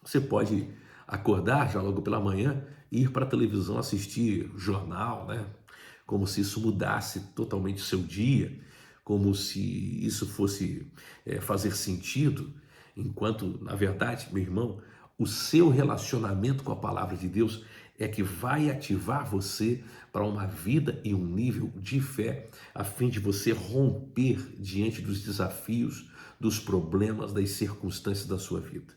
Você pode acordar já logo pela manhã e ir para a televisão assistir jornal, né? Como se isso mudasse totalmente o seu dia, como se isso fosse fazer sentido, enquanto, na verdade, meu irmão, o seu relacionamento com a palavra de Deus é que vai ativar você para uma vida e um nível de fé, a fim de você romper diante dos desafios, dos problemas, das circunstâncias da sua vida.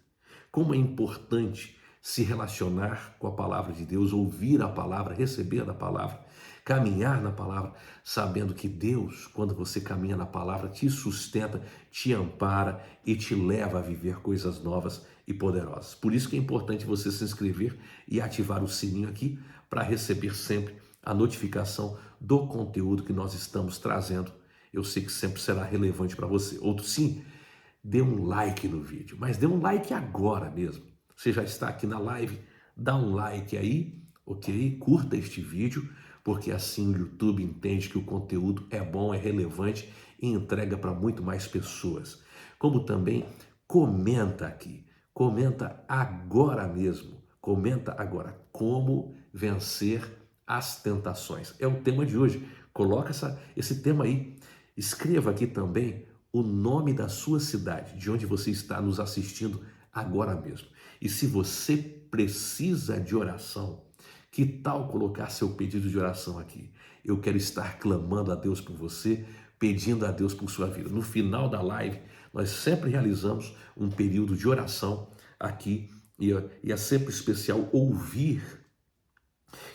Como é importante se relacionar com a palavra de Deus, ouvir a palavra, receber da palavra, caminhar na palavra, sabendo que Deus, quando você caminha na palavra, te sustenta, te ampara e te leva a viver coisas novas e poderosas. Por isso que é importante você se inscrever e ativar o sininho aqui para receber sempre a notificação do conteúdo que nós estamos trazendo. Eu sei que sempre será relevante para você. Outro sim, dê um like no vídeo, mas dê um like agora mesmo. Você já está aqui na live, dá um like aí, ok? Curta este vídeo, porque assim o YouTube entende que o conteúdo é bom, é relevante e entrega para muito mais pessoas. Como também comenta aqui, comenta agora mesmo, comenta agora como vencer as tentações. É o tema de hoje. Coloca esse tema aí. Escreva aqui também o nome da sua cidade, de onde você está nos assistindo agora mesmo. E se você precisa de oração, que tal colocar seu pedido de oração aqui? Eu quero estar clamando a Deus por você, pedindo a Deus por sua vida. No final da live, nós sempre realizamos um período de oração aqui e é sempre especial ouvir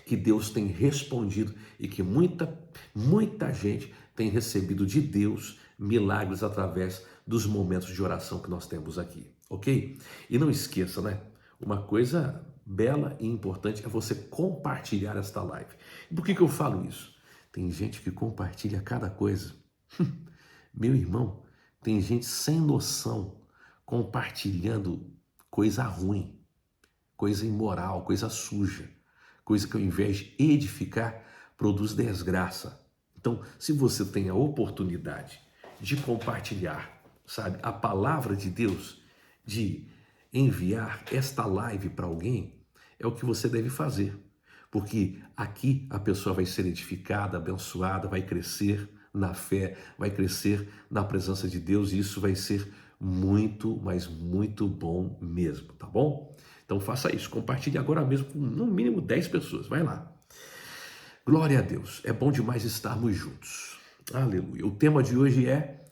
que Deus tem respondido e que muita gente tem recebido de Deus milagres através dos momentos de oração que nós temos aqui, ok? E não esqueça, né? Uma coisa bela e importante é você compartilhar esta live. E por que eu falo isso? Tem gente que compartilha cada coisa. Meu irmão, tem gente sem noção compartilhando coisa ruim, coisa imoral, coisa suja, coisa que ao invés de edificar, produz desgraça. Então, se você tem a oportunidade de compartilhar, sabe, a palavra de Deus, de enviar esta live para alguém, é o que você deve fazer. Porque aqui a pessoa vai ser edificada, abençoada, vai crescer na fé, vai crescer na presença de Deus e isso vai ser muito, mas muito bom mesmo, tá bom? Então faça isso, compartilhe agora mesmo com no mínimo 10 pessoas, vai lá. Glória a Deus, é bom demais estarmos juntos. Aleluia. O tema de hoje é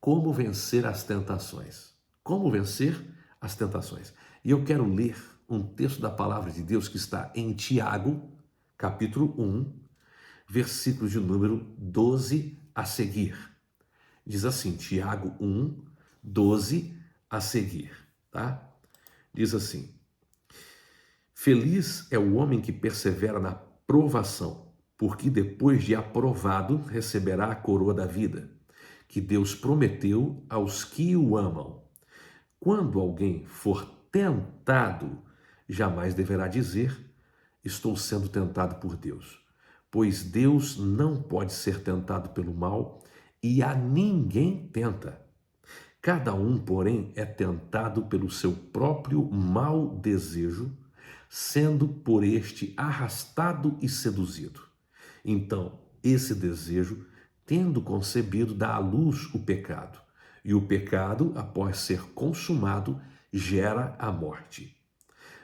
como vencer as tentações. Como vencer as tentações. E eu quero ler um texto da palavra de Deus que está em Tiago, capítulo 1, versículo de número 12 a seguir. Diz assim, Tiago 1, 12 a seguir, tá? Diz assim: Feliz é o homem que persevera na provação, porque depois de aprovado receberá a coroa da vida, que Deus prometeu aos que o amam. Quando alguém for tentado, jamais deverá dizer: estou sendo tentado por Deus, pois Deus não pode ser tentado pelo mal e a ninguém tenta. Cada um, porém, é tentado pelo seu próprio mau desejo, sendo por este arrastado e seduzido. Então, esse desejo, tendo concebido, dá à luz o pecado. E o pecado, após ser consumado, gera a morte.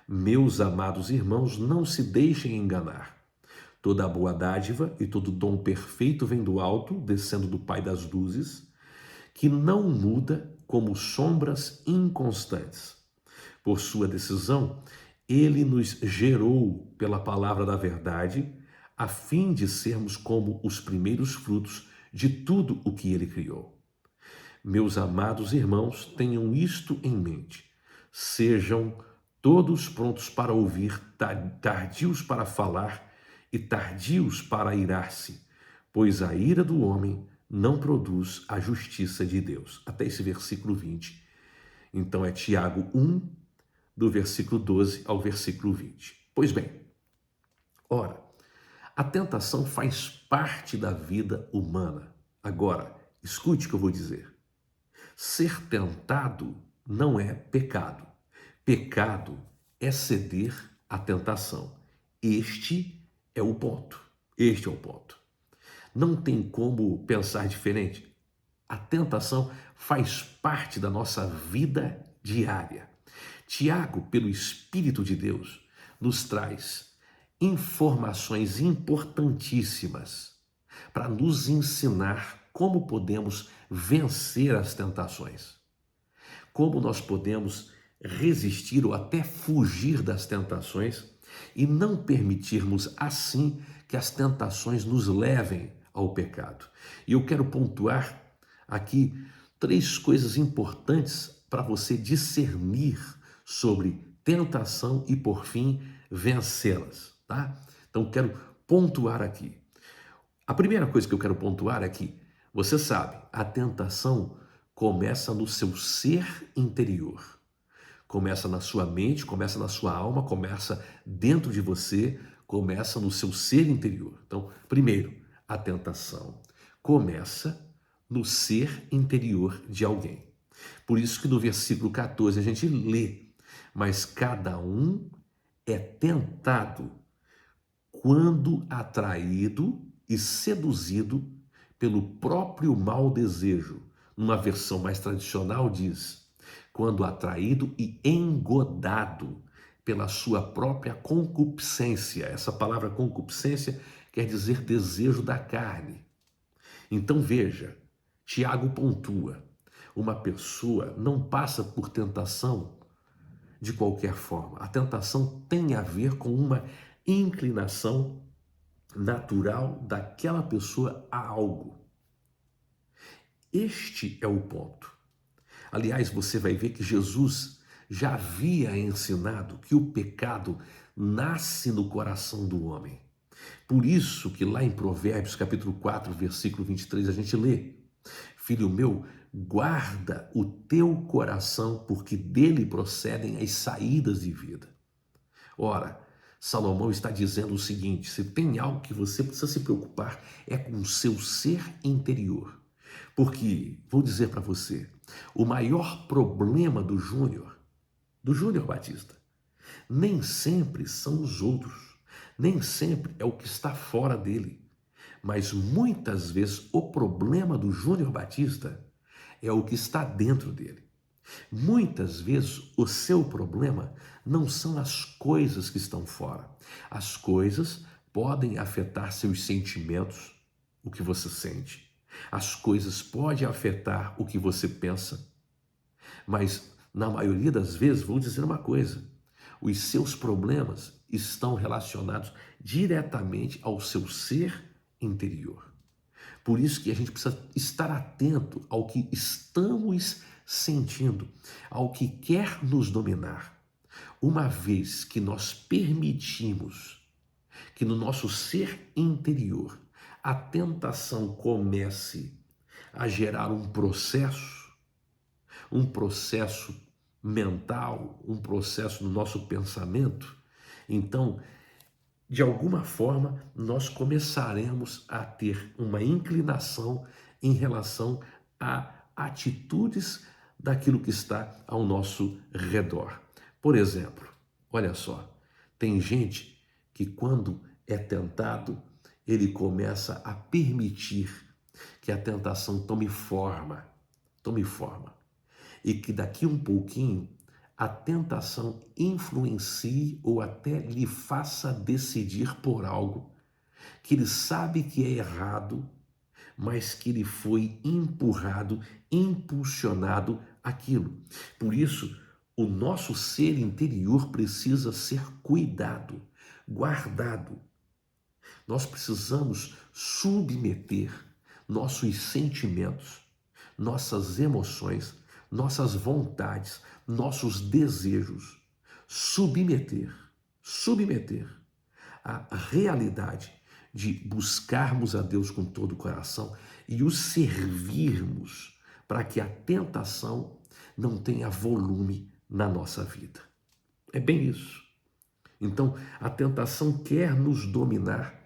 Meus amados irmãos, não se deixem enganar. Toda a boa dádiva e todo dom perfeito vem do alto, descendo do Pai das luzes, que não muda como sombras inconstantes. Por sua decisão, ele nos gerou pela palavra da verdade, a fim de sermos como os primeiros frutos de tudo o que ele criou. Meus amados irmãos, tenham isto em mente. Sejam todos prontos para ouvir, tardios para falar e tardios para irar-se, pois a ira do homem não produz a justiça de Deus. Até esse versículo 20. Então é Tiago 1, do versículo 12 ao versículo 20. Pois bem, ora, a tentação faz parte da vida humana. Agora, escute o que eu vou dizer. Ser tentado não é pecado. Pecado é ceder à tentação. Este é o ponto. Este é o ponto. Não tem como pensar diferente. A tentação faz parte da nossa vida diária. Tiago, pelo Espírito de Deus, nos traz informações importantíssimas para nos ensinar como podemos vencer as tentações, como nós podemos resistir ou até fugir das tentações e não permitirmos assim que as tentações nos levem ao pecado. E eu quero pontuar aqui 3 coisas importantes para você discernir sobre tentação e, por fim, vencê-las, tá? Então, quero pontuar aqui. A primeira coisa que eu quero pontuar é que, você sabe, a tentação começa no seu ser interior. Começa na sua mente, começa na sua alma, começa dentro de você, começa no seu ser interior. Então, primeiro, a tentação começa no ser interior de alguém. Por isso que no versículo 14 a gente lê: mas cada um é tentado quando atraído e seduzido pelo próprio mau desejo. Numa versão mais tradicional diz: quando atraído e engodado pela sua própria concupiscência. Essa palavra concupiscência quer dizer desejo da carne. Então veja, Tiago pontua: uma pessoa não passa por tentação de qualquer forma. A tentação tem a ver com uma inclinação natural daquela pessoa a algo. Este é o ponto. Aliás, você vai ver que Jesus já havia ensinado que o pecado nasce no coração do homem. Por isso que lá em Provérbios capítulo 4, versículo 23, a gente lê: filho meu, guarda o teu coração, porque dele procedem as saídas de vida. Ora, Salomão está dizendo o seguinte: se tem algo que você precisa se preocupar, é com o seu ser interior. Porque, vou dizer para você, o maior problema do Júnior Batista, nem sempre são os outros, nem sempre é o que está fora dele, mas muitas vezes o problema do Júnior Batista é o que está dentro dele. Muitas vezes o seu problema não são as coisas que estão fora. As coisas podem afetar seus sentimentos, o que você sente. As coisas podem afetar o que você pensa. Mas, na maioria das vezes, vou dizer uma coisa: os seus problemas estão relacionados diretamente ao seu ser interior. Por isso que a gente precisa estar atento ao que estamos sentindo, ao que quer nos dominar. Uma vez que nós permitimos que no nosso ser interior a tentação comece a gerar um processo mental, um processo no nosso pensamento, então, de alguma forma, nós começaremos a ter uma inclinação em relação a atitudes daquilo que está ao nosso redor. Por exemplo, olha só, tem gente que quando é tentado, ele começa a permitir que a tentação tome forma, e que daqui um pouquinho a tentação influencie ou até lhe faça decidir por algo que ele sabe que é errado, mas que ele foi empurrado, impulsionado aquilo. Por isso, o nosso ser interior precisa ser cuidado, guardado. Nós precisamos submeter nossos sentimentos, nossas emoções, nossas vontades, nossos desejos, submeter à realidade de buscarmos a Deus com todo o coração e o servirmos para que a tentação não tenha volume na nossa vida. É bem isso. Então, a tentação quer nos dominar,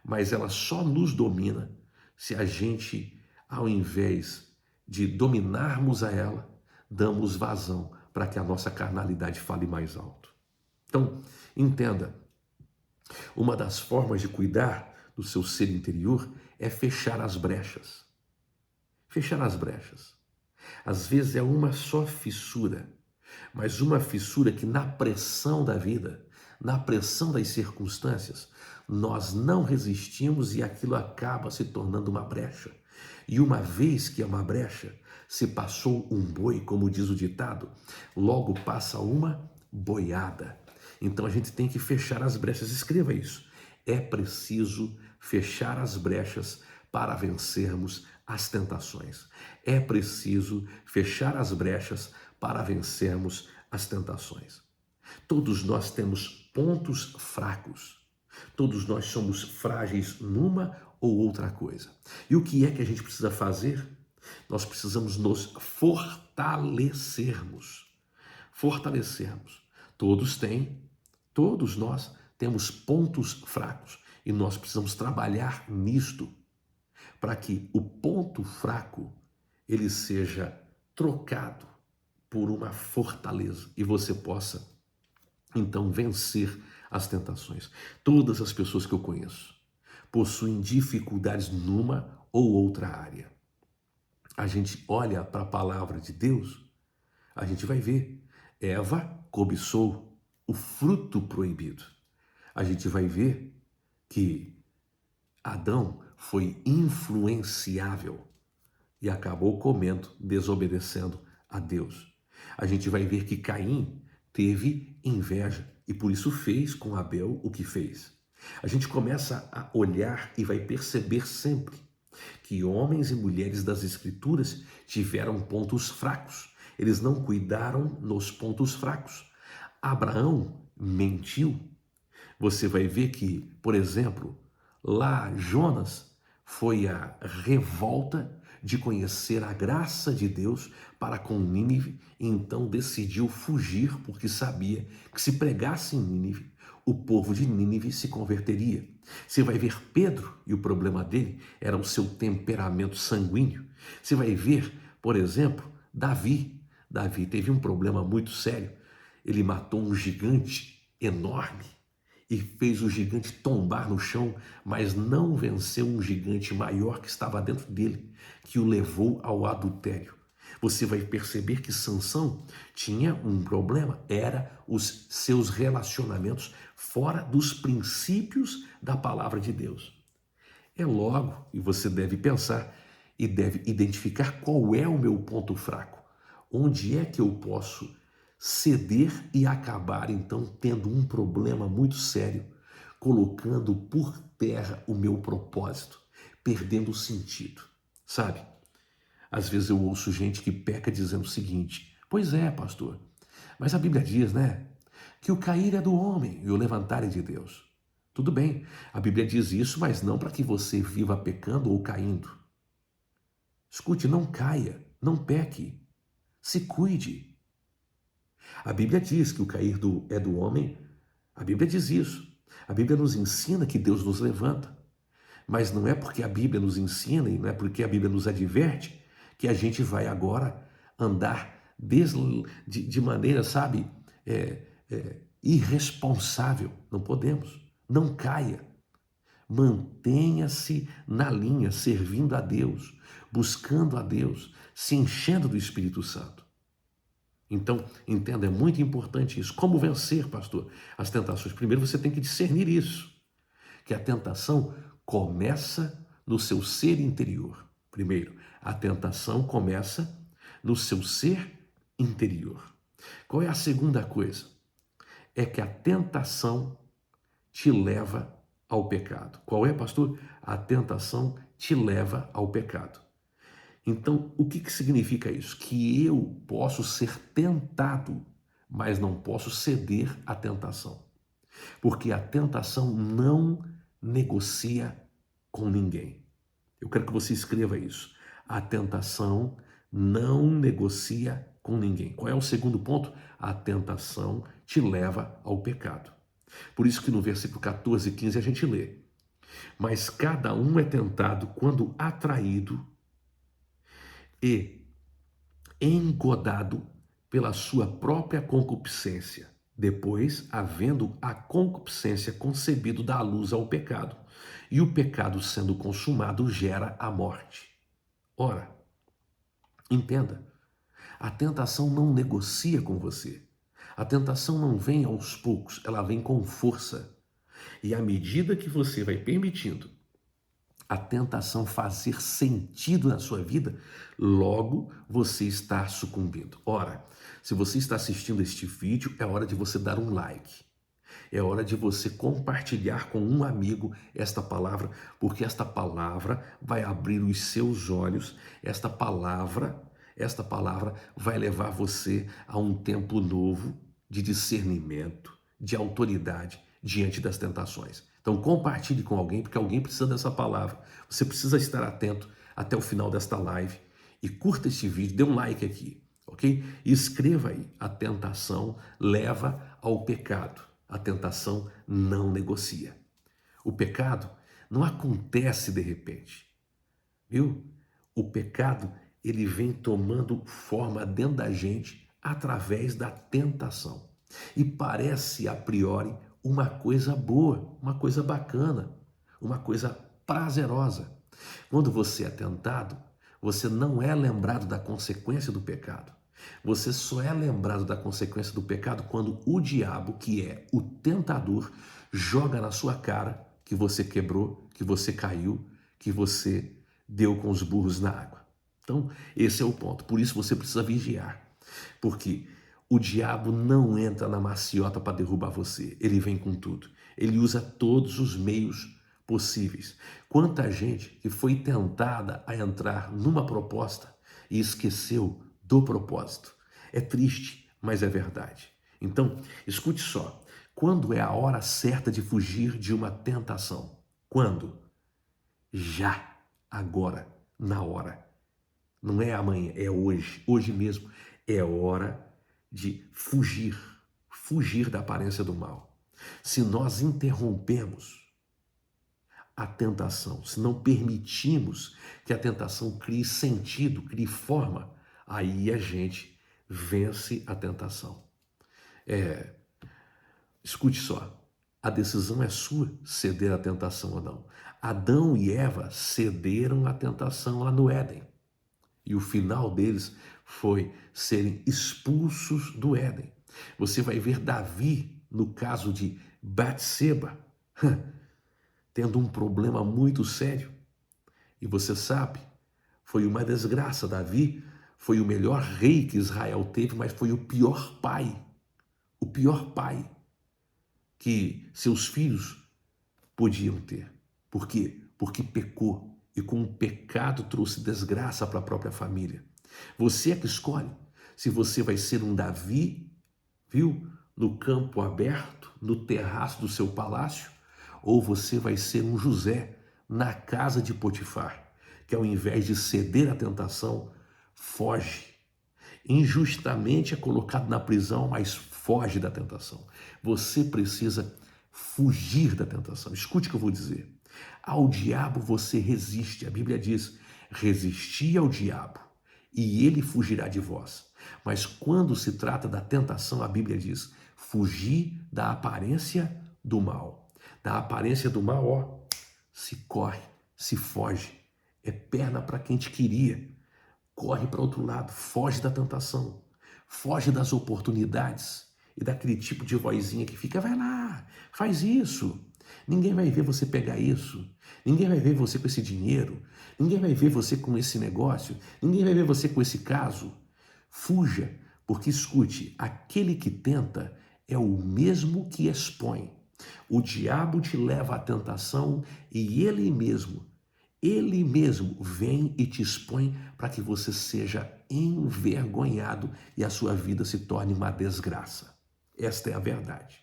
mas ela só nos domina se a gente, ao invés de dominarmos a ela, damos vazão para que a nossa carnalidade fale mais alto. Então, entenda, uma das formas de cuidar do seu ser interior é fechar as brechas. Fechar as brechas. Às vezes é uma só fissura, mas uma fissura que na pressão da vida, na pressão das circunstâncias, nós não resistimos e aquilo acaba se tornando uma brecha. E uma vez que é uma brecha, se passou um boi, como diz o ditado, logo passa uma boiada. Então a gente tem que fechar as brechas. Escreva isso. É preciso fechar as brechas para vencermos as tentações. É preciso fechar as brechas para vencermos as tentações. Todos nós temos pontos fracos. Todos nós somos frágeis numa ou outra coisa. E o que é que a gente precisa fazer? Nós precisamos nos fortalecermos. Fortalecermos. Todos nós temos pontos fracos e nós precisamos trabalhar nisto para que o ponto fraco ele seja trocado por uma fortaleza e você possa então vencer as tentações. Todas as pessoas que eu conheço possuem dificuldades numa ou outra área. A gente olha para a palavra de Deus, a gente vai ver Eva cobiçou o fruto proibido. A gente vai ver que Adão foi influenciável e acabou comendo, desobedecendo a Deus. A gente vai ver que Caim teve inveja e por isso fez com Abel o que fez. A gente começa a olhar e vai perceber sempre que homens e mulheres das Escrituras tiveram pontos fracos. Eles não cuidaram nos pontos fracos. Abraão mentiu. Você vai ver que, por exemplo, lá Jonas foi a revolta de conhecer a graça de Deus para com Nínive e então decidiu fugir porque sabia que se pregasse em Nínive, o povo de Nínive se converteria. Você vai ver Pedro e o problema dele era o seu temperamento sanguíneo. Você vai ver, por exemplo, Davi. Davi teve um problema muito sério. Ele matou um gigante enorme e fez o gigante tombar no chão, mas não venceu um gigante maior que estava dentro dele, que o levou ao adultério. Você vai perceber que Sansão tinha um problema, era os seus relacionamentos fora dos princípios da palavra de Deus. É logo, e você deve pensar e deve identificar qual é o meu ponto fraco, onde é que eu posso ceder e acabar então tendo um problema muito sério, colocando por terra o meu propósito, perdendo o sentido, sabe? Às vezes eu ouço gente que peca dizendo o seguinte: pois é, pastor, mas a Bíblia diz, né, que o cair é do homem e o levantar é de Deus. Tudo bem, a Bíblia diz isso, mas não para que você viva pecando ou caindo. Escute, não caia, não peque, se cuide. A Bíblia diz que o cair é do homem, a Bíblia diz isso. A Bíblia nos ensina que Deus nos levanta. Mas não é porque a Bíblia nos ensina e não é porque a Bíblia nos adverte que a gente vai agora andar de maneira, sabe, irresponsável. Não podemos. Não caia. Mantenha-se na linha, servindo a Deus, buscando a Deus, se enchendo do Espírito Santo. Então, entenda, é muito importante isso. Como vencer, pastor, as tentações? Primeiro você tem que discernir isso, que a tentação começa no seu ser interior. Primeiro, a tentação começa no seu ser interior. Qual é a segunda coisa? É que a tentação te leva ao pecado. Qual é, pastor? A tentação te leva ao pecado. Então, o que significa isso? Que eu posso ser tentado, mas não posso ceder à tentação. Porque a tentação não negocia com ninguém. Eu quero que você escreva isso. A tentação não negocia com ninguém. Qual é o segundo ponto? A tentação te leva ao pecado. Por isso que no versículo 14 e 15 a gente lê: mas cada um é tentado quando atraído e engodado pela sua própria concupiscência. Depois, havendo a concupiscência concebido, dá luz ao pecado. E o pecado, sendo consumado, gera a morte. Ora, entenda, a tentação não negocia com você. A tentação não vem aos poucos, ela vem com força. E à medida que você vai permitindo a tentação fazer sentido na sua vida, logo você está sucumbindo. Ora, se você está assistindo este vídeo, é hora de você dar um like. É hora de você compartilhar com um amigo esta palavra, porque esta palavra vai abrir os seus olhos, esta palavra vai levar você a um tempo novo de discernimento, de autoridade diante das tentações. Então compartilhe com alguém, porque alguém precisa dessa palavra. Você precisa estar atento até o final desta live e curta este vídeo, dê um like aqui, ok? E escreva aí, a tentação leva ao pecado. A tentação não negocia. O pecado não acontece de repente, viu? O pecado, ele vem tomando forma dentro da gente através da tentação. E parece, a priori, uma coisa boa, uma coisa bacana, uma coisa prazerosa. Quando você é tentado, você não é lembrado da consequência do pecado. Você só é lembrado da consequência do pecado quando o diabo, que é o tentador, joga na sua cara que você quebrou, que você caiu, que você deu com os burros na água. Então, esse é o ponto. Por isso você precisa vigiar. Porque o diabo não entra na maciota para derrubar você. Ele vem com tudo. Ele usa todos os meios possíveis. Quanta gente que foi tentada a entrar numa proposta e esqueceu do propósito. É triste, mas é verdade. Então, escute só. Quando é a hora certa de fugir de uma tentação? Quando? Já, agora, na hora. Não é amanhã, é hoje. Hoje mesmo é hora de fugir da aparência do mal. Se nós interrompemos a tentação, se não permitimos que a tentação crie sentido, crie forma, aí a gente vence a tentação. Escute só, a decisão é sua, ceder à tentação ou não. Adão e Eva cederam à tentação lá no Éden. E o final deles foi serem expulsos do Éden. Você vai ver Davi, no caso de Batseba, tendo um problema muito sério. E você sabe, foi uma desgraça. Davi foi o melhor rei que Israel teve, mas foi o pior pai que seus filhos podiam ter. Por quê? Porque pecou e com o pecado trouxe desgraça para a própria família. Você é que escolhe se você vai ser um Davi, viu? No campo aberto, no terraço do seu palácio, ou você vai ser um José na casa de Potifar, que ao invés de ceder à tentação, foge. Injustamente é colocado na prisão, mas foge da tentação. Você precisa fugir da tentação. Escute o que eu vou dizer. Ao diabo você resiste. A Bíblia diz: resisti ao diabo e ele fugirá de vós. Mas quando se trata da tentação, a Bíblia diz: fugir da aparência do mal. Da aparência do mal, ó, se corre, se foge. É perna para quem te queria. Corre para outro lado, foge da tentação, foge das oportunidades e daquele tipo de vozinha que fica: vai lá, faz isso. Ninguém vai ver você pegar isso. Ninguém vai ver você com esse dinheiro. Ninguém vai ver você com esse negócio. Ninguém vai ver você com esse caso. Fuja, porque escute, aquele que tenta é o mesmo que expõe. O diabo te leva à tentação e ele mesmo vem e te expõe para que você seja envergonhado e a sua vida se torne uma desgraça. Esta é a verdade.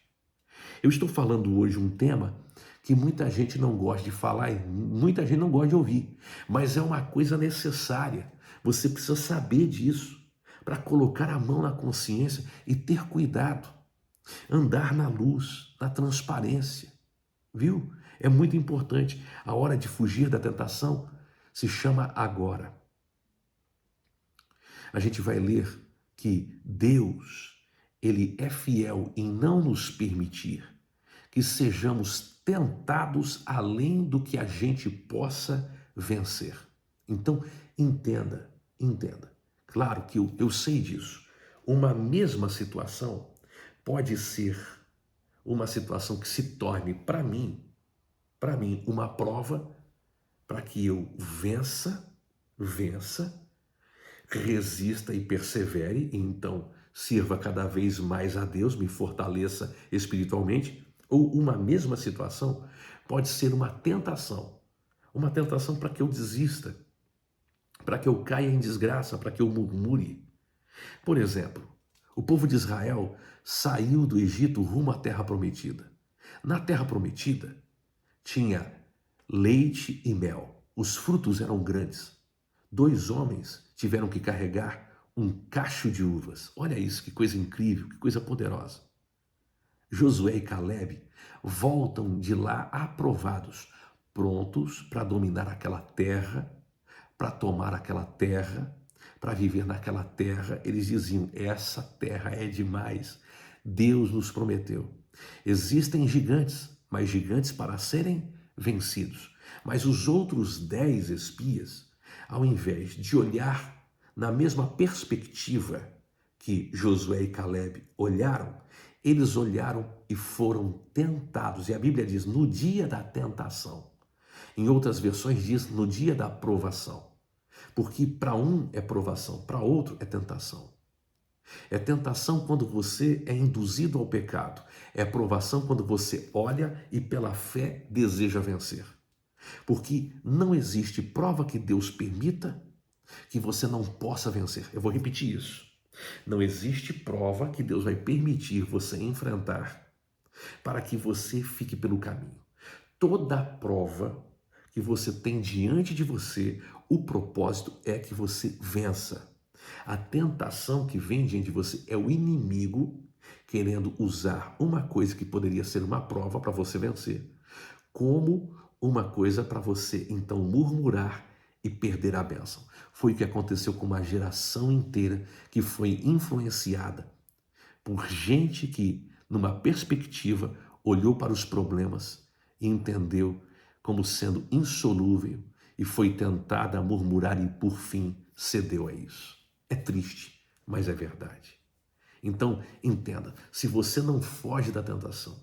Eu estou falando hoje um tema que muita gente não gosta de falar e muita gente não gosta de ouvir, mas é uma coisa necessária. Você precisa saber disso para colocar a mão na consciência e ter cuidado. Andar na luz, na transparência, viu? É muito importante. A hora de fugir da tentação se chama agora. A gente vai ler que Deus, ele é fiel em não nos permitir que sejamos tentados além do que a gente possa vencer. Então, entenda. Claro que eu sei disso. Uma mesma situação pode ser uma situação que se torne para mim, uma prova para que eu vença, resista e persevere, e então sirva cada vez mais a Deus, me fortaleça espiritualmente. Ou uma mesma situação pode ser uma tentação para que eu desista, para que eu caia em desgraça, para que eu murmure. Por exemplo, o povo de Israel saiu do Egito rumo à Terra Prometida. Na Terra Prometida tinha leite e mel. Os frutos eram grandes. 2 homens tiveram que carregar um cacho de uvas. Olha isso, que coisa incrível, que coisa poderosa. Josué e Caleb voltam de lá aprovados, prontos para dominar aquela terra, para tomar aquela terra, para viver naquela terra. Eles diziam: essa terra é demais. Deus nos prometeu. Existem gigantes, mas gigantes para serem vencidos. Mas os outros 10 espias, ao invés de olhar na mesma perspectiva que Josué e Caleb olharam, eles olharam e foram tentados. E a Bíblia diz: no dia da tentação. Em outras versões diz: no dia da provação. Porque para um é provação, para outro é tentação. É tentação quando você é induzido ao pecado. É provação quando você olha e pela fé deseja vencer. Porque não existe prova que Deus permita que você não possa vencer. Eu vou repetir isso. Não existe prova que Deus vai permitir você enfrentar para que você fique pelo caminho. Toda prova que você tem diante de você, o propósito é que você vença. A tentação que vem diante de você é o inimigo querendo usar uma coisa que poderia ser uma prova para você vencer, como uma coisa para você então murmurar e perder a bênção. Foi o que aconteceu com uma geração inteira que foi influenciada por gente que, numa perspectiva, olhou para os problemas e entendeu como sendo insolúvel e foi tentada a murmurar e, por fim, cedeu a isso. É triste, mas é verdade. Então, entenda, se você não foge da tentação,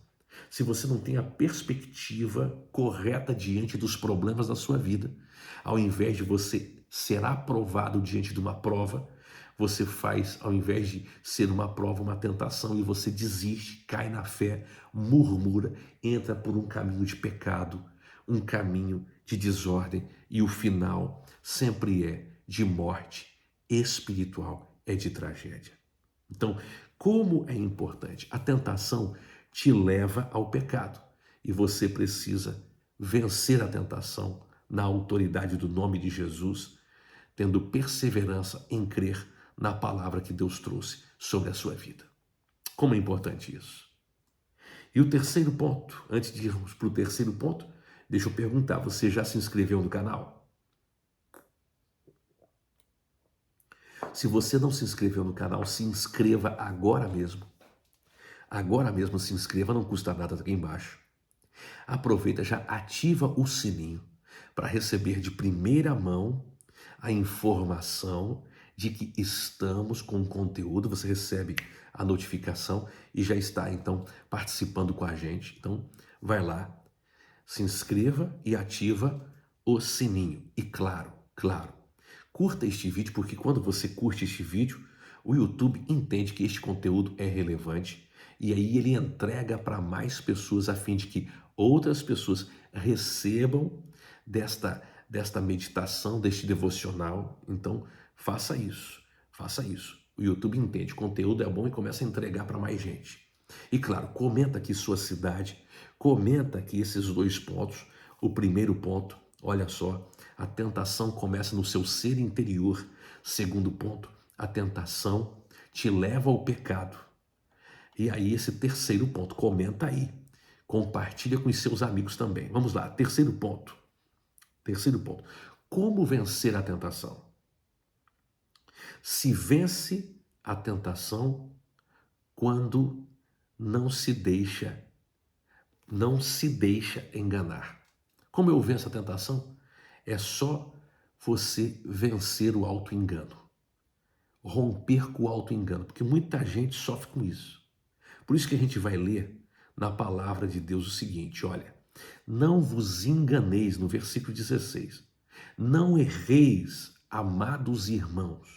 se você não tem a perspectiva correta diante dos problemas da sua vida, ao invés de você ser aprovado diante de uma prova, você faz, ao invés de ser uma prova, uma tentação, e você desiste, cai na fé, murmura, entra por um caminho de pecado, um caminho de desordem, e o final sempre é de morte espiritual, é de tragédia. Então, como é importante? A tentação te leva ao pecado e você precisa vencer a tentação na autoridade do nome de Jesus, tendo perseverança em crer na palavra que Deus trouxe sobre a sua vida. Como é importante isso? E o terceiro ponto, antes de irmos para o terceiro ponto, deixa eu perguntar, você já se inscreveu no canal? Se você não se inscreveu no canal, se inscreva agora mesmo. Agora mesmo se inscreva, não custa nada, tá aqui embaixo. Aproveita, já ativa o sininho para receber de primeira mão a informação de que estamos com conteúdo. Você recebe a notificação e já está então participando com a gente. Então vai lá, se inscreva e ativa o sininho. E claro, curta este vídeo, porque quando você curte este vídeo, o YouTube entende que este conteúdo é relevante e aí ele entrega para mais pessoas a fim de que outras pessoas recebam desta meditação, deste devocional. Então, faça isso. O YouTube entende, conteúdo é bom e começa a entregar para mais gente. E claro, comenta aqui sua cidade, comenta aqui esses 2 pontos. O primeiro ponto, olha só, a tentação começa no seu ser interior. Segundo ponto, a tentação te leva ao pecado. E aí esse terceiro ponto, comenta aí. Compartilha com os seus amigos também. Vamos lá, terceiro ponto. Como vencer a tentação? Se vence a tentação quando não se deixa, não se deixa enganar. Como eu venço a tentação? É só você vencer o auto-engano, romper com o auto-engano, porque muita gente sofre com isso. Por isso que a gente vai ler na palavra de Deus o seguinte, olha, não vos enganeis, no versículo 16, não erreis, amados irmãos.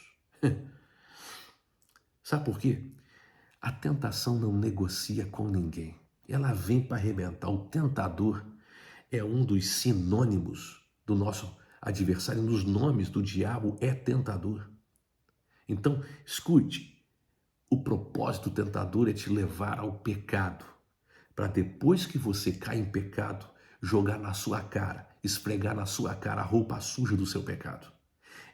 Sabe por quê? A tentação não negocia com ninguém. Ela vem para arrebentar. O tentador é um dos sinônimos do nosso adversário. Nos nomes do diabo é tentador. Então, escute, o propósito do tentador é te levar ao pecado, para depois que você cai em pecado, jogar na sua cara, esfregar na sua cara a roupa suja do seu pecado.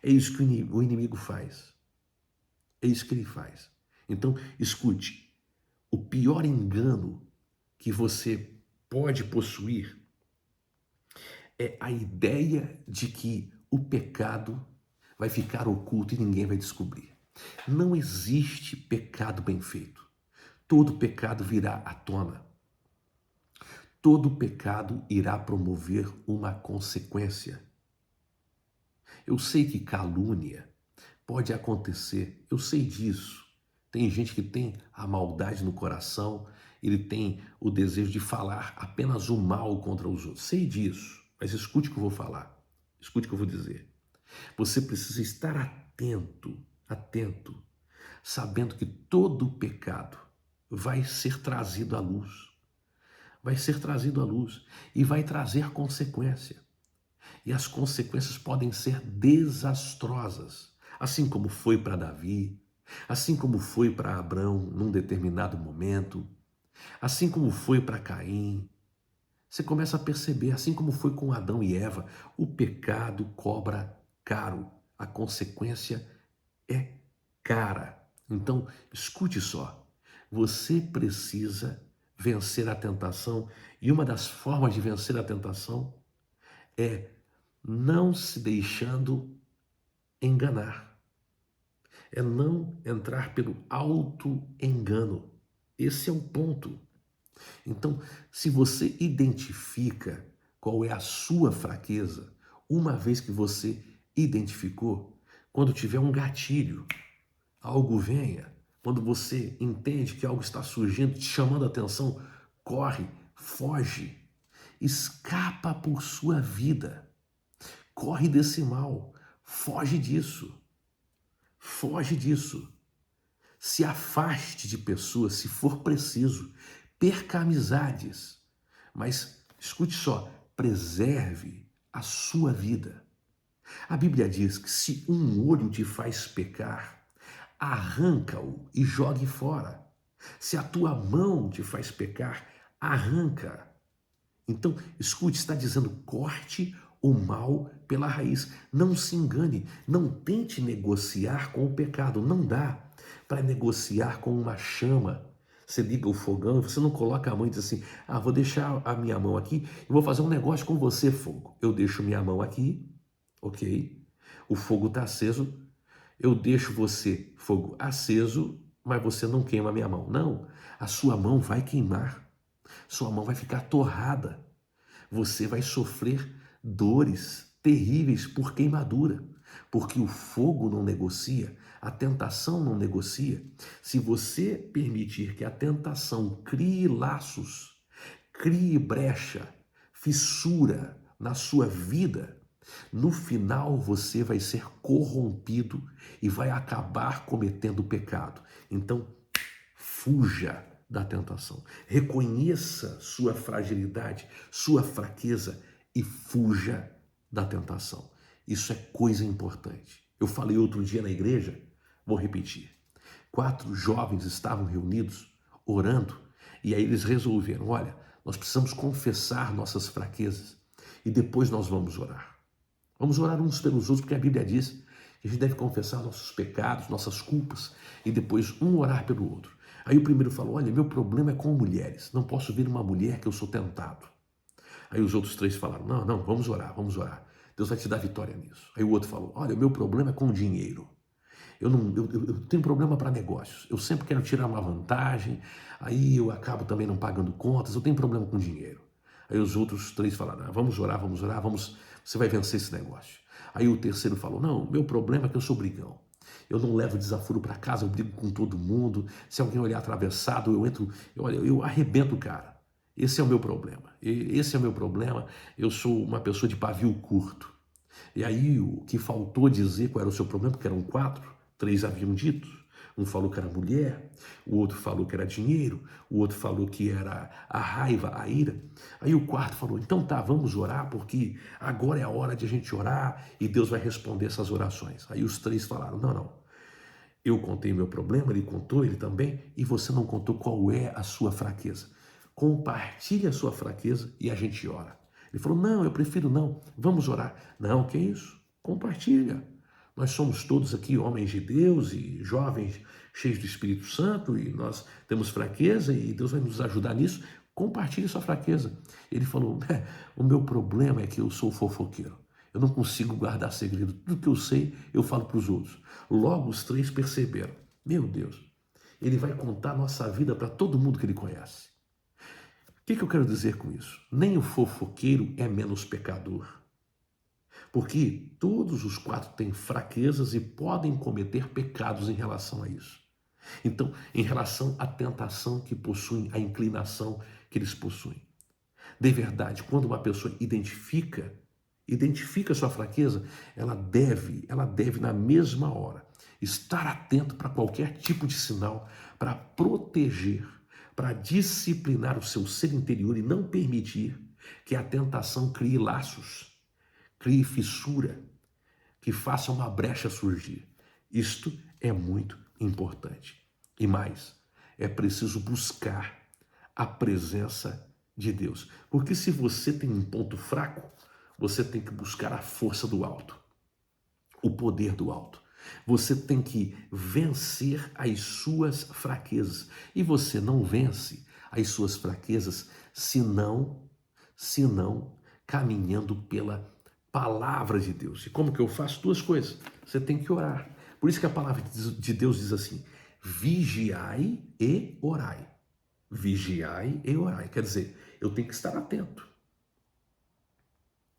É isso que o inimigo faz. É isso que ele faz. Então, escute, o pior engano que você pode possuir é a ideia de que o pecado vai ficar oculto e ninguém vai descobrir. Não existe pecado bem feito. Todo pecado virá à tona. Todo pecado irá promover uma consequência. Eu sei que calúnia pode acontecer, eu sei disso. Tem gente que tem a maldade no coração, ele tem o desejo de falar apenas o mal contra os outros. Sei disso, mas escute o que eu vou falar, escute o que eu vou dizer. Você precisa estar atento, atento, sabendo que todo pecado vai ser trazido à luz. Vai ser trazido à luz e vai trazer consequência. E as consequências podem ser desastrosas, assim como foi para Davi, assim como foi para Abrão num determinado momento, assim como foi para Caim. Você começa a perceber, assim como foi com Adão e Eva, o pecado cobra caro, a consequência é cara. Então, escute só, você precisa vencer a tentação e uma das formas de vencer a tentação é não se deixando enganar. É não entrar pelo auto-engano. Esse é o ponto. Então, se você identifica qual é a sua fraqueza, uma vez que você identificou, quando tiver um gatilho, algo venha, quando você entende que algo está surgindo, te chamando a atenção, corre, foge, escapa por sua vida. Corre desse mal, foge disso, foge disso. Se afaste de pessoas se for preciso, perca amizades, mas escute só, preserve a sua vida. A Bíblia diz que se um olho te faz pecar, arranca-o e jogue fora. Se a tua mão te faz pecar, arranca. Então, escute, está dizendo corte o mal pela raiz. Não se engane, não tente negociar com o pecado. Não dá para negociar com uma chama. Você liga o fogão e você não coloca a mão e diz assim, vou deixar a minha mão aqui e vou fazer um negócio com você, fogo. Eu deixo minha mão aqui, ok? O fogo está aceso, eu deixo você, fogo, aceso, mas você não queima a minha mão. Não, a sua mão vai queimar. Sua mão vai ficar torrada. Você vai sofrer dores terríveis por queimadura, porque o fogo não negocia, a tentação não negocia. Se você permitir que a tentação crie laços, crie brecha, fissura na sua vida, no final você vai ser corrompido e vai acabar cometendo pecado. Então, fuja da tentação. Reconheça sua fragilidade, sua fraqueza e fuja da tentação. Isso é coisa importante. Eu falei outro dia na igreja, vou repetir. 4 jovens estavam reunidos, orando, e aí eles resolveram, olha, nós precisamos confessar nossas fraquezas e depois nós vamos orar. Vamos orar uns pelos outros, porque a Bíblia diz que a gente deve confessar nossos pecados, nossas culpas, e depois um orar pelo outro. Aí o primeiro falou, olha, meu problema é com mulheres, não posso ver uma mulher que eu sou tentado. Aí os outros 3 falaram, não, vamos orar, Deus vai te dar vitória nisso. Aí o outro falou, olha, o meu problema é com dinheiro. Eu tenho problema para negócios. Eu sempre quero tirar uma vantagem, aí eu acabo também não pagando contas, eu tenho problema com dinheiro. Aí os outros três falaram, vamos orar, você vai vencer esse negócio. Aí o terceiro falou, não, meu problema é que eu sou brigão. Eu não levo desaforo para casa, eu brigo com todo mundo. Se alguém olhar atravessado, eu arrebento o cara. Esse é o meu problema. Esse é o meu problema. Eu sou uma pessoa de pavio curto. E aí o que faltou dizer qual era o seu problema, porque eram quatro, três haviam dito. Um falou que era mulher, o outro falou que era dinheiro, o outro falou que era a raiva, a ira. Aí o quarto falou, então tá, vamos orar, porque agora é a hora de a gente orar e Deus vai responder essas orações. Aí os três falaram, não, eu contei meu problema, ele contou, ele também, e você não contou qual é a sua fraqueza. Compartilhe a sua fraqueza e a gente ora. Ele falou, não, eu prefiro não, vamos orar. Não, que isso? Compartilha. Nós somos todos aqui homens de Deus e jovens cheios do Espírito Santo e nós temos fraqueza e Deus vai nos ajudar nisso. Compartilhe sua fraqueza. Ele falou, o meu problema é que eu sou fofoqueiro. Eu não consigo guardar segredo. Tudo que eu sei, eu falo para os outros. Logo, os três perceberam. Meu Deus, ele vai contar a nossa vida para todo mundo que ele conhece. O que eu quero dizer com isso? Nem o fofoqueiro é menos pecador. Porque todos os quatro têm fraquezas e podem cometer pecados em relação a isso. Então, em relação à tentação que possuem, à inclinação que eles possuem. De verdade, quando uma pessoa identifica a sua fraqueza, ela deve na mesma hora estar atento para qualquer tipo de sinal, para proteger, para disciplinar o seu ser interior e não permitir que a tentação crie laços, crie fissura, que faça uma brecha surgir. Isto é muito importante. E mais, é preciso buscar a presença de Deus. Porque se você tem um ponto fraco, você tem que buscar a força do alto, o poder do alto. Você tem que vencer as suas fraquezas. E você não vence as suas fraquezas senão caminhando pela palavra de Deus. E como que eu faço? Duas coisas. Você tem que orar. Por isso que a palavra de Deus diz assim, vigiai e orai. Vigiai e orai. Quer dizer, eu tenho que estar atento.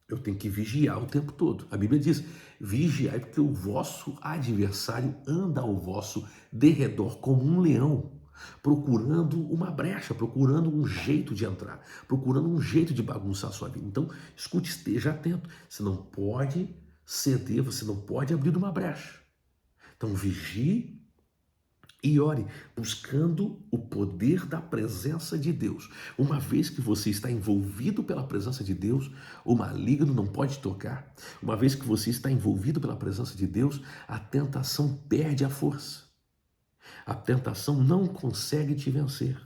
Eu tenho que vigiar o tempo todo. A Bíblia diz, vigiai porque o vosso adversário anda ao vosso derredor como um leão, procurando uma brecha, procurando um jeito de entrar, procurando um jeito de bagunçar a sua vida. Então, escute, esteja atento. Você não pode ceder, você não pode abrir uma brecha. Então, vigie e ore, buscando o poder da presença de Deus. Uma vez que você está envolvido pela presença de Deus, o maligno não pode tocar. Uma vez que você está envolvido pela presença de Deus, a tentação perde a força. A tentação não consegue te vencer.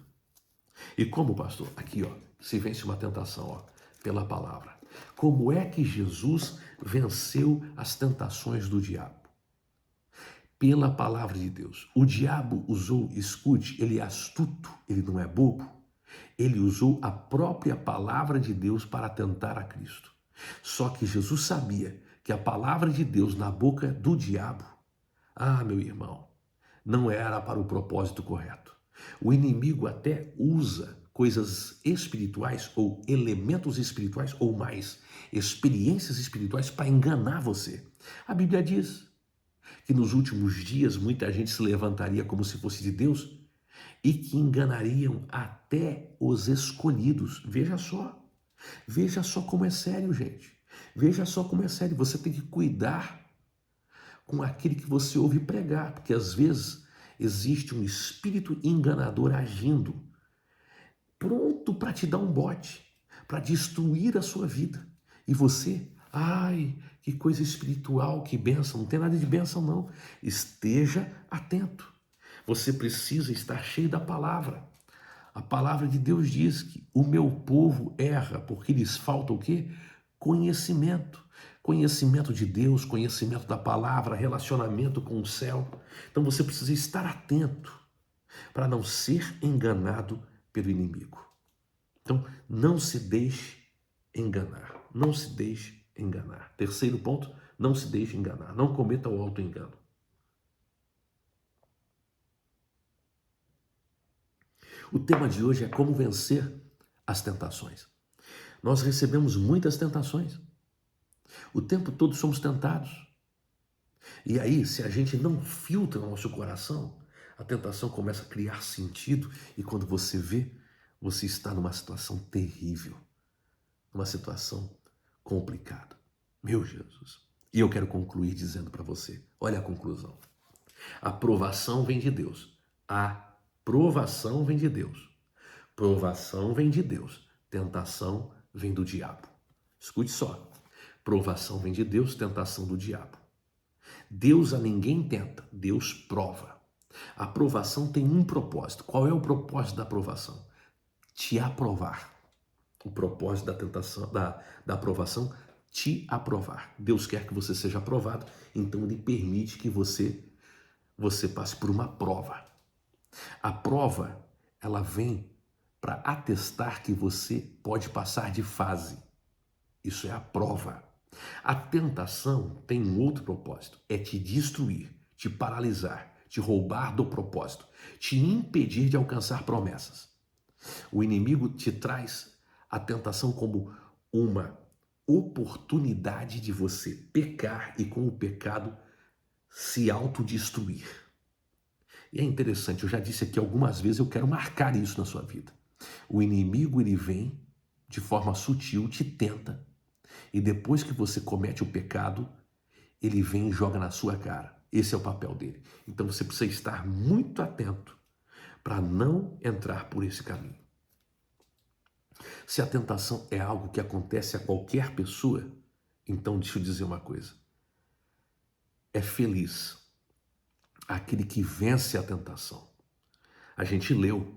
E como, pastor? Aqui, se vence uma tentação, pela palavra. Como é que Jesus venceu as tentações do diabo? Pela palavra de Deus. O diabo usou, escute, ele é astuto, ele não é bobo. Ele usou a própria palavra de Deus para tentar a Cristo. Só que Jesus sabia que a palavra de Deus na boca do diabo, meu irmão, não era para o propósito correto. O inimigo até usa coisas espirituais ou elementos espirituais ou mais, experiências espirituais para enganar você. A Bíblia diz que nos últimos dias muita gente se levantaria como se fosse de Deus e que enganariam até os escolhidos. Veja só como é sério, gente. Veja só como é sério. Você tem que cuidar com aquele que você ouve pregar, porque às vezes existe um espírito enganador agindo, pronto para te dar um bote, para destruir a sua vida. E você, que coisa espiritual, que bênção. Não tem nada de bênção, não. Esteja atento. Você precisa estar cheio da palavra. A palavra de Deus diz que o meu povo erra porque lhes falta o quê? Conhecimento. Conhecimento de Deus, conhecimento da palavra, relacionamento com o céu. Então você precisa estar atento para não ser enganado pelo inimigo. Então não se deixe enganar. Não se deixe enganar. Terceiro ponto, não se deixe enganar. Não cometa o auto-engano. O tema de hoje é como vencer as tentações. Nós recebemos muitas tentações. O tempo todo somos tentados. E aí, se a gente não filtra o nosso coração, a tentação começa a criar sentido e quando você vê, você está numa situação terrível, numa situação complicada. Meu Jesus. E eu quero concluir dizendo para você, olha a conclusão. A provação vem de Deus. A provação vem de Deus. Provação vem de Deus. Tentação vem do diabo. Escute só. Provação vem de Deus, tentação do diabo. Deus a ninguém tenta, Deus prova. A provação tem um propósito. Qual é o propósito da provação? Te aprovar. O propósito da tentação, da aprovação, te aprovar. Deus quer que você seja aprovado, então Ele permite que você passe por uma prova. A prova, ela vem para atestar que você pode passar de fase. Isso é a prova. A tentação tem um outro propósito, é te destruir, te paralisar, te roubar do propósito, te impedir de alcançar promessas. O inimigo te traz a tentação como uma oportunidade de você pecar e com o pecado se autodestruir. E é interessante, eu já disse aqui algumas vezes, eu quero marcar isso na sua vida. O inimigo, ele vem de forma sutil, te tenta, e depois que você comete o pecado, ele vem e joga na sua cara. Esse é o papel dele. Então você precisa estar muito atento para não entrar por esse caminho. Se a tentação é algo que acontece a qualquer pessoa, então deixa eu dizer uma coisa. É feliz aquele que vence a tentação. A gente leu,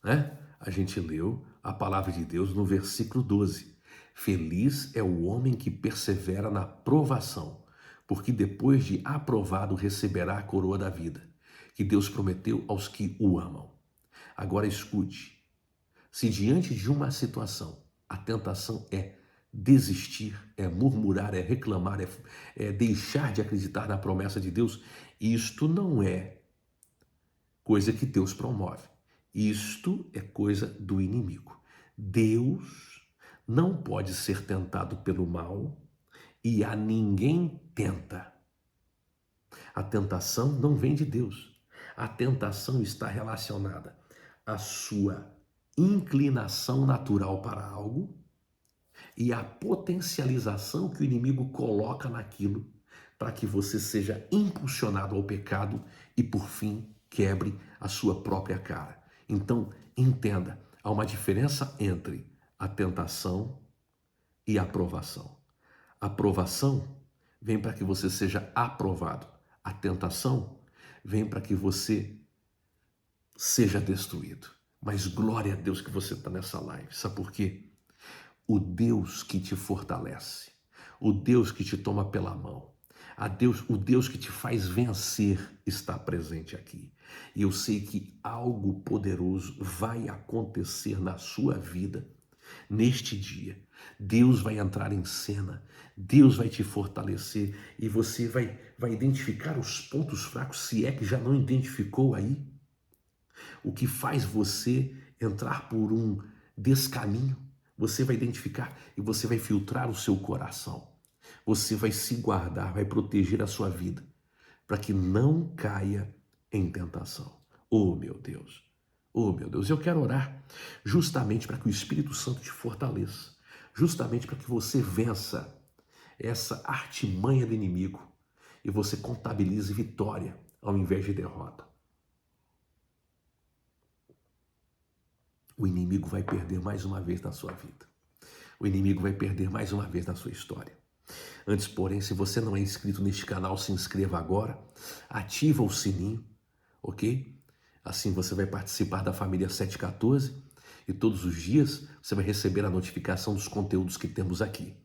né? A gente leu a palavra de Deus no versículo 12. Feliz é o homem que persevera na provação, porque depois de aprovado receberá a coroa da vida, que Deus prometeu aos que o amam. Agora escute, se diante de uma situação, a tentação é desistir, é murmurar, é reclamar, é deixar de acreditar na promessa de Deus, isto não é coisa que Deus promove. Isto é coisa do inimigo. Deus não pode ser tentado pelo mal e a ninguém tenta. A tentação não vem de Deus. A tentação está relacionada à sua inclinação natural para algo e à potencialização que o inimigo coloca naquilo para que você seja impulsionado ao pecado e, por fim, quebre a sua própria cara. Então, entenda, há uma diferença entre a tentação e a aprovação. A aprovação vem para que você seja aprovado. A tentação vem para que você seja destruído. Mas glória a Deus que você está nessa live. Sabe por quê? O Deus que te fortalece, o Deus que te toma pela mão, o Deus que te faz vencer está presente aqui. E eu sei que algo poderoso vai acontecer na sua vida neste dia. Deus vai entrar em cena, Deus vai te fortalecer e você vai identificar os pontos fracos, se é que já não identificou aí. O que faz você entrar por um descaminho, você vai identificar e você vai filtrar o seu coração. Você vai se guardar, vai proteger a sua vida, para que não caia em tentação. Oh, meu Deus! Oh, meu Deus! Eu quero orar justamente para que o Espírito Santo te fortaleça, justamente para que você vença essa artimanha do inimigo e você contabilize vitória ao invés de derrota. O inimigo vai perder mais uma vez na sua vida. O inimigo vai perder mais uma vez na sua história. Antes, porém, se você não é inscrito neste canal, se inscreva agora, ativa o sininho, ok? Assim você vai participar da família 714 e todos os dias você vai receber a notificação dos conteúdos que temos aqui.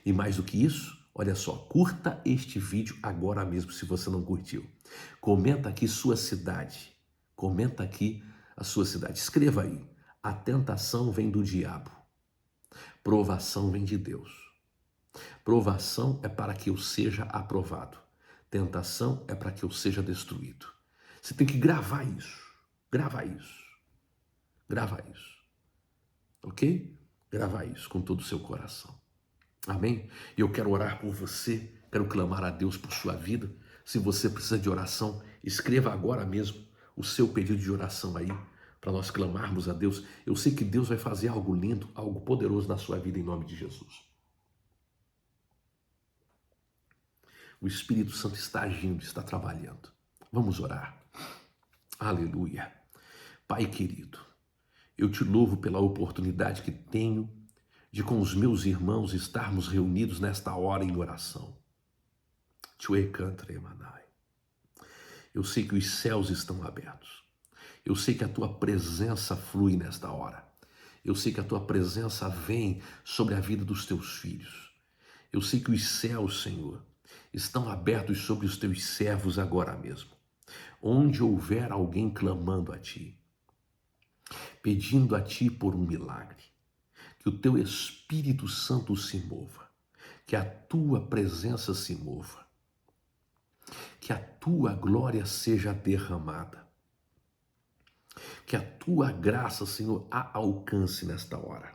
E mais do que isso, olha só, curta este vídeo agora mesmo se você não curtiu. Comenta aqui sua cidade, comenta aqui a sua cidade, escreva aí. A tentação vem do diabo, provação vem de Deus. Provação é para que eu seja aprovado. Tentação é para que eu seja destruído. Você tem que gravar isso. Gravar isso. Grava isso, ok? Grava isso com todo o seu coração. Amém? E eu quero orar por você, quero clamar a Deus por sua vida. Se você precisa de oração, escreva agora mesmo o seu pedido de oração aí, para nós clamarmos a Deus. Eu sei que Deus vai fazer algo lindo, algo poderoso na sua vida em nome de Jesus. O Espírito Santo está agindo, está trabalhando. Vamos orar. Aleluia. Pai querido, eu te louvo pela oportunidade que tenho de com os meus irmãos estarmos reunidos nesta hora em oração. Eu sei que os céus estão abertos. Eu sei que a tua presença flui nesta hora. Eu sei que a tua presença vem sobre a vida dos teus filhos. Eu sei que os céus, Senhor, estão abertos sobre os teus servos agora mesmo. Onde houver alguém clamando a ti, pedindo a ti por um milagre, que o teu Espírito Santo se mova, que a tua presença se mova, que a tua glória seja derramada, que a tua graça, Senhor, a alcance nesta hora.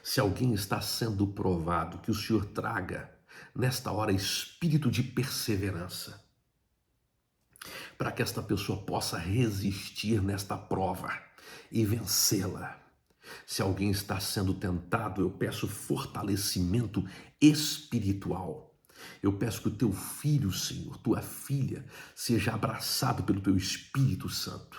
Se alguém está sendo provado, que o Senhor traga nesta hora espírito de perseverança, para que esta pessoa possa resistir nesta prova e vencê-la. Se alguém está sendo tentado, eu peço fortalecimento espiritual. Eu peço que o teu filho, Senhor, tua filha, seja abraçado pelo teu Espírito Santo,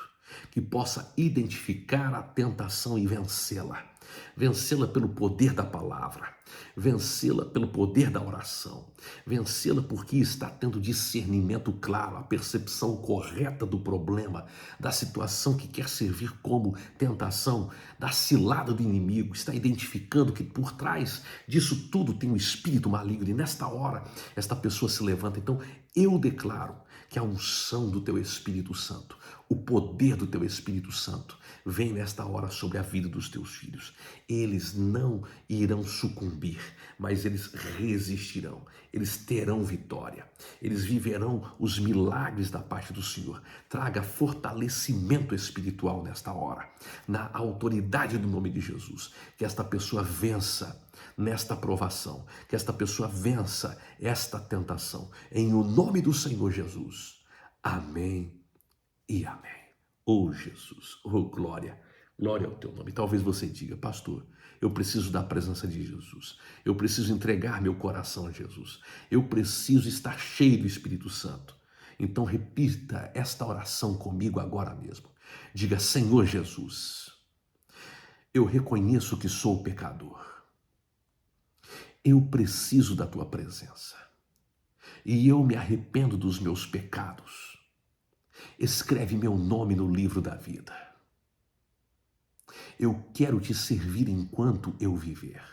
que possa identificar a tentação e vencê-la. Vencê-la pelo poder da palavra, vencê-la pelo poder da oração, vencê-la porque está tendo discernimento claro, a percepção correta do problema, da situação que quer servir como tentação, da cilada do inimigo, está identificando que por trás disso tudo tem um espírito maligno e nesta hora esta pessoa se levanta. Então eu declaro que a unção do teu Espírito Santo, o poder do teu Espírito Santo vem nesta hora sobre a vida dos teus filhos. Eles não irão sucumbir, mas eles resistirão, eles terão vitória, eles viverão os milagres da parte do Senhor. Traga fortalecimento espiritual nesta hora, na autoridade do nome de Jesus, que esta pessoa vença nesta provação, que esta pessoa vença esta tentação, em o nome do Senhor Jesus. Amém e amém. Oh Jesus, oh glória, glória ao teu nome. Talvez você diga: pastor, eu preciso da presença de Jesus, eu preciso entregar meu coração a Jesus, eu preciso estar cheio do Espírito Santo. Então repita esta oração comigo agora mesmo. Diga: Senhor Jesus, eu reconheço que sou pecador, eu preciso da tua presença e eu me arrependo dos meus pecados. Escreve meu nome no livro da vida. Eu quero te servir enquanto eu viver.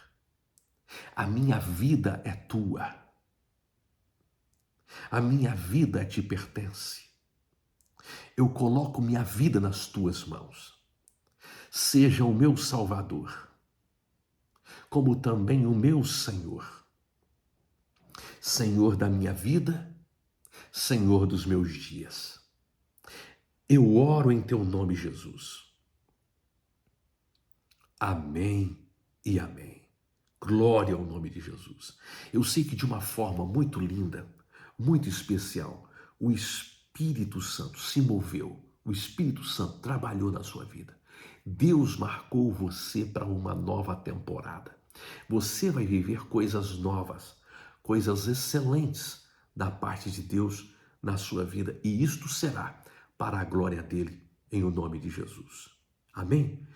A minha vida é tua. A minha vida te pertence. Eu coloco minha vida nas tuas mãos. Seja o meu Salvador, como também o meu Senhor. Senhor da minha vida, Senhor dos meus dias. Eu oro em teu nome, Jesus. Amém e amém. Glória ao nome de Jesus. Eu sei que de uma forma muito linda, muito especial, o Espírito Santo se moveu, o Espírito Santo trabalhou na sua vida. Deus marcou você para uma nova temporada. Você vai viver coisas novas, coisas excelentes da parte de Deus na sua vida, e isto será para a glória dele, em o nome de Jesus. Amém?